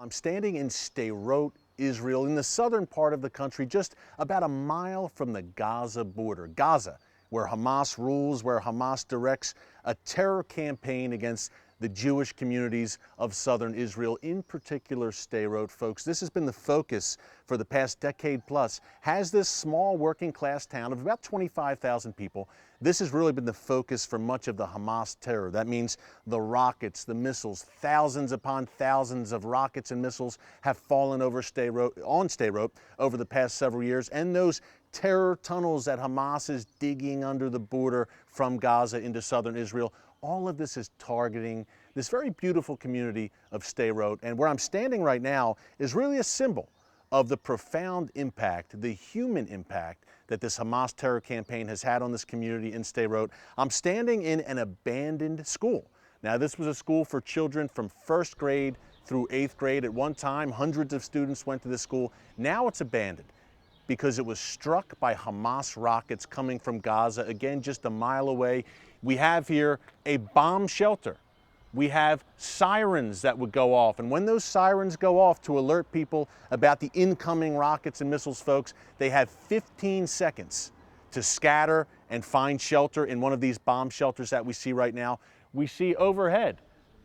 I'm standing in Sderot, Israel, in the southern part of the country, just about a mile from the Gaza border. Gaza, where Hamas rules, where Hamas directs a terror campaign against the Jewish communities of southern Israel, in particular Sderot, folks. This has been the focus for the past decade plus. Has this small working class town of about 25,000 people, this has really been the focus for much of the Hamas terror. That means the rockets, the missiles, thousands upon thousands of rockets and missiles have fallen over on Sderot over the past several years, and those terror tunnels that Hamas is digging under the border from Gaza into southern Israel. All of this is targeting this very beautiful community of Sderot. And where I'm standing right now is really a symbol of the profound impact, the human impact that this Hamas terror campaign has had on this community in Sderot. I'm standing in an abandoned school. Now, this was a school for children from first grade through 8th grade. At one time, hundreds of students went to this school. Now it's abandoned because it was struck by Hamas rockets coming from Gaza, again, just a mile away. We have here a bomb shelter. We have sirens that would go off. And when those sirens go off to alert people about the incoming rockets and missiles, folks, they have 15 seconds to scatter and find shelter in one of these bomb shelters that we see right now. We see overhead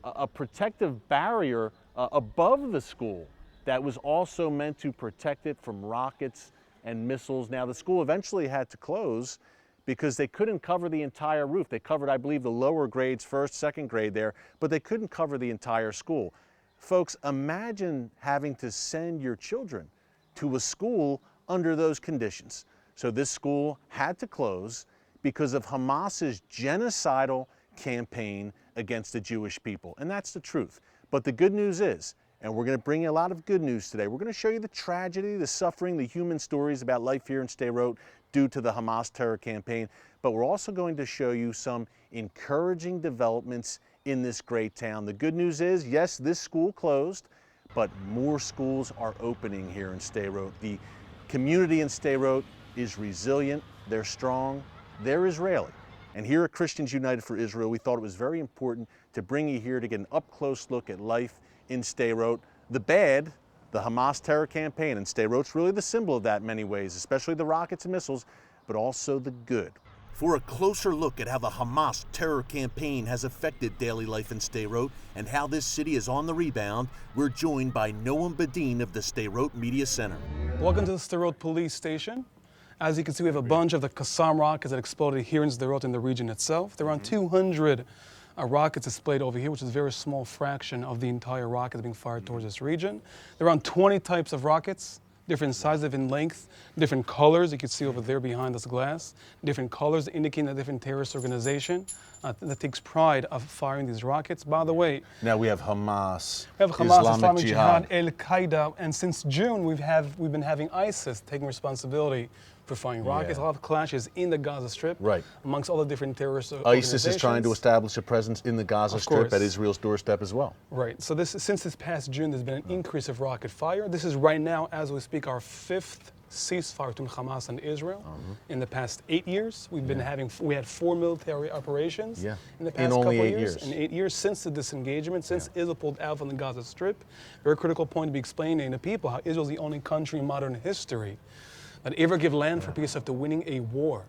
a protective barrier above the school that was also meant to protect it from rockets and missiles. Now, the school eventually had to close because they couldn't cover the entire roof. They covered, I believe, the lower grades, first, second grade there, but they couldn't cover the entire school. Folks, imagine having to send your children to a school under those conditions. So this school had to close because of Hamas's genocidal campaign against the Jewish people. And that's the truth. But the good news is, and we're going to bring you a lot of good news today. We're going to show you the tragedy, the suffering, the human stories about life here in Sderot due to the Hamas terror campaign. But we're also going to show you some encouraging developments in this great town. The good news is, yes, this school closed, but more schools are opening here in Sderot. The community in Sderot is resilient, they're strong, they're Israeli. And here at Christians United for Israel, we thought it was very important to bring you here to get an up-close look at life in Sderot. The bad, the Hamas terror campaign, and Sderot's really the symbol of that in many ways, especially the rockets and missiles, but also the good. For a closer look at how the Hamas terror campaign has affected daily life in Sderot and how this city is on the rebound, we're joined by Noam Badin of the Sderot Media Center. Welcome to the Sderot Police Station. As you can see, we have a bunch of the Qassam rockets that exploded here in Sderot in the region itself. There are around 200 rockets displayed over here, which is a very small fraction of the entire rockets being fired towards this region. There are around 20 types of rockets, different sizes, different length, different colors. You can see over there behind this glass, different colors indicating a different terrorist organization that takes pride of firing these rockets. By the way, now we have Hamas, Islamic Jihad, Al-Qaeda, and since June we've been having ISIS taking responsibility for firing rockets. A lot of clashes in the Gaza Strip, amongst all the different terrorist organizations. ISIS is trying to establish a presence in the Gaza Strip at Israel's doorstep as well. Right. So since this past June, there's been an increase of rocket fire. This is right now, as we speak, our 5th ceasefire between Hamas and Israel. In the past 8 years, we had 4 military operations in the past couple of years. In 8 years since the disengagement, since Israel pulled out from the Gaza Strip. Very critical point to be explaining to people how Israel is the only country in modern history that ever give land for peace after winning a war.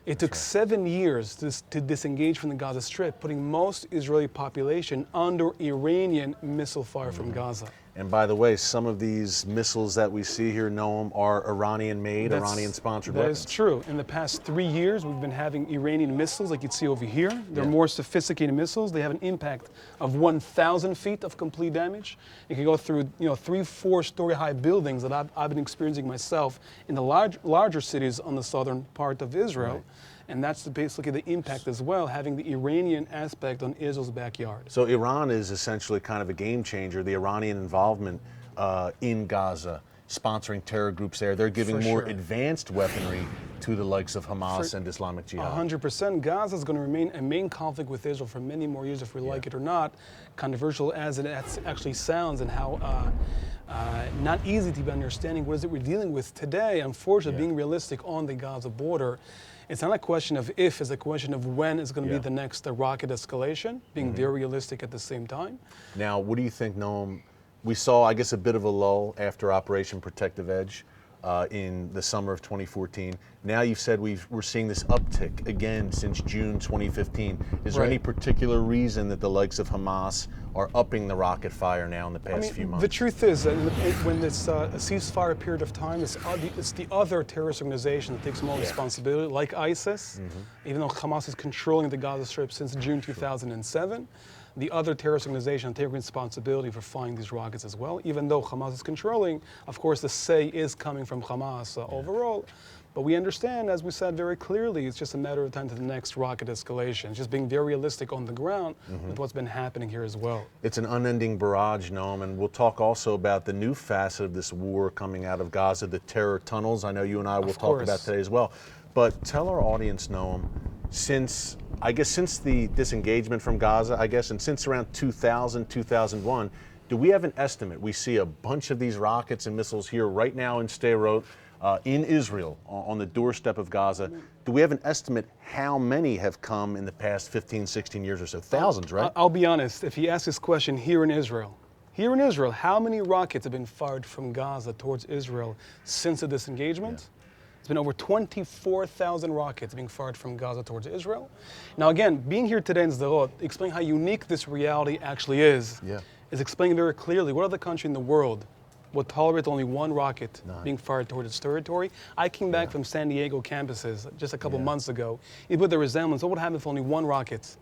It took 7 years to disengage from the Gaza Strip, putting most Israeli population under Iranian missile fire from Gaza. And by the way, some of these missiles that we see here, Noam, are Iranian-made, Iranian-sponsored weapons. That is true. In the past 3 years, we've been having Iranian missiles, like you see over here. They're more sophisticated missiles. They have an impact of 1,000 feet of complete damage. It can go through, 3-4-story high buildings that I've been experiencing myself in the larger cities on the southern part of Israel. And that's basically the impact as well, having the Iranian aspect on Israel's backyard. So Iran is essentially kind of a game changer, the Iranian involvement in Gaza, sponsoring terror groups there. They're giving more advanced weaponry to the likes of Hamas and Islamic Jihad. 100%. Gaza is going to remain a main conflict with Israel for many more years, if we like it or not. Controversial as it actually sounds, and how not easy to be understanding what is it we're dealing with today. Unfortunately, being realistic on the Gaza border, it's not a question of if, it's a question of when is going to be the next rocket escalation, being very realistic at the same time. Now, what do you think, Noam, We saw, I guess, a bit of a lull after Operation Protective Edge in the summer of 2014. Now you've said we're seeing this uptick again since June 2015. Is there Right. any particular reason that the likes of Hamas are upping the rocket fire now in the past few months? The truth is that when it's a ceasefire period of time, it's the other terrorist organization that takes more responsibility, like ISIS, even though Hamas is controlling the Gaza Strip since June 2007. The other terrorist organization take responsibility for firing these rockets as well, even though Hamas is controlling. Of course, the say is coming from Hamas overall. But we understand, as we said very clearly, it's just a matter of time to the next rocket escalation. It's just being very realistic on the ground with what's been happening here as well. It's an unending barrage, Noam, and we'll talk also about the new facet of this war coming out of Gaza, the terror tunnels. I know you and I will talk about today as well. But tell our audience, Noam, since the disengagement from Gaza, and since around 2000, 2001, do we have an estimate? We see a bunch of these rockets and missiles here right now in Sderot, in Israel, on the doorstep of Gaza. Do we have an estimate how many have come in the past 15, 16 years or so? Thousands, right? I'll be honest, if you ask this question here in Israel, how many rockets have been fired from Gaza towards Israel since the disengagement? It's been over 24,000 rockets being fired from Gaza towards Israel. Now again, being here today in Sderot, explaining how unique this reality actually is explaining very clearly what other country in the world would tolerate only one rocket being fired toward its territory. I came back from San Diego campuses just a couple months ago. You put the resemblance, what would happen if only one rocket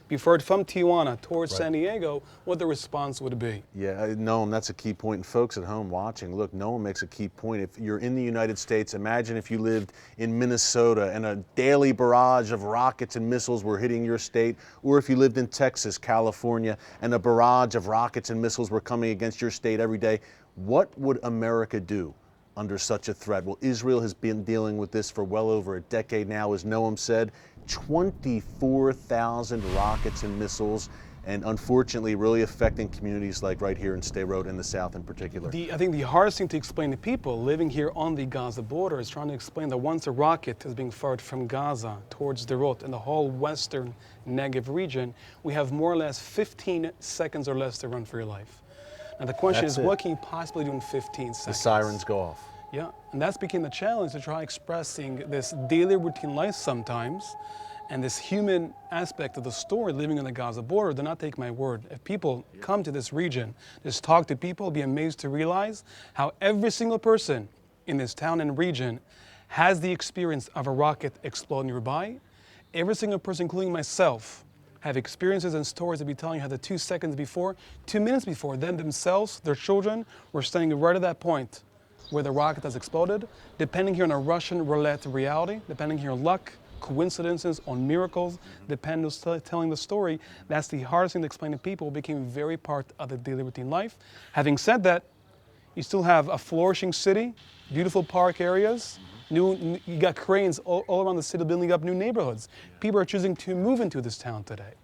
be fired from Tijuana towards San Diego, what the response would be? Yeah, Noam, that's a key point. And folks at home watching, look, Noam makes a key point. If you're in the United States, imagine if you lived in Minnesota and a daily barrage of rockets and missiles were hitting your state, or if you lived in Texas, California, and a barrage of rockets and missiles were coming against your state every day. What would America do under such a threat? Well, Israel has been dealing with this for well over a decade now, as Noam said. 24,000 rockets and missiles, and unfortunately really affecting communities like right here in Sderot in the south in particular. I think the hardest thing to explain to people living here on the Gaza border is trying to explain that once a rocket is being fired from Gaza towards Sderot and the whole western Negev region, we have more or less 15 seconds or less to run for your life. Now the question is, what can you possibly do in 15 seconds? The sirens go off. Yeah, and that's became the challenge, to try expressing this daily routine life sometimes, and this human aspect of the story living on the Gaza border. Do not take my word. If people come to this region, just talk to people, be amazed to realize how every single person in this town and region has the experience of a rocket exploding nearby. Every single person, including myself, have experiences and stories to be telling you how the 2 seconds before, 2 minutes before, them themselves, their children, were standing right at that point where the rocket has exploded, depending here on a Russian roulette reality, depending here on luck, coincidences, on miracles, depending on telling the story. That's the hardest thing to explain to people. It became very part of the daily routine life. Having said that, you still have a flourishing city, beautiful park areas, you got cranes all around the city building up new neighborhoods. People are choosing to move into this town today.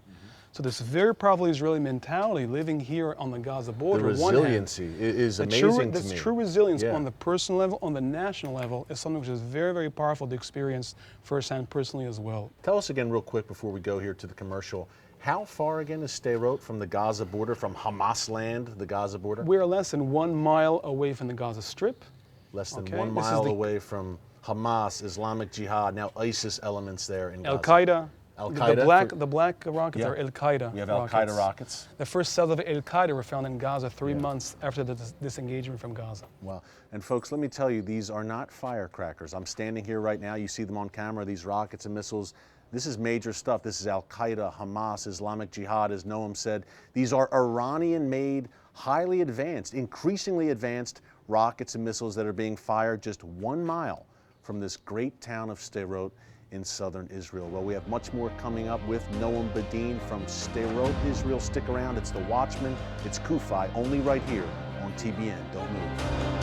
So this very powerful Israeli mentality living here on the Gaza border. The resiliency is amazing to me. This true resilience on the personal level, on the national level, is something which is very, very powerful to experience firsthand personally as well. Tell us again real quick before we go here to the commercial, how far again is Sderot from the Gaza border, from Hamas land, the Gaza border? We're less than 1 mile away from the Gaza Strip. Less than 1 mile away from Hamas, Islamic Jihad, now ISIS elements there in Gaza. Al-Qaeda. Al-Qaeda. The black rockets are Al-Qaeda. We have Al-Qaeda rockets. The first cells of Al-Qaeda were found in Gaza 3 months after the disengagement from Gaza. Wow. And folks, let me tell you, these are not firecrackers. I'm standing here right now. You see them on camera, these rockets and missiles. This is major stuff. This is Al-Qaeda, Hamas, Islamic Jihad, as Noam said. These are Iranian-made, highly advanced, increasingly advanced rockets and missiles that are being fired just 1 mile from this great town of Sderot in southern Israel. Well, we have much more coming up with Noam Badin from Sderot, Israel. Stick around. It's The Watchman. It's Kufi, only right here on TBN. Don't move.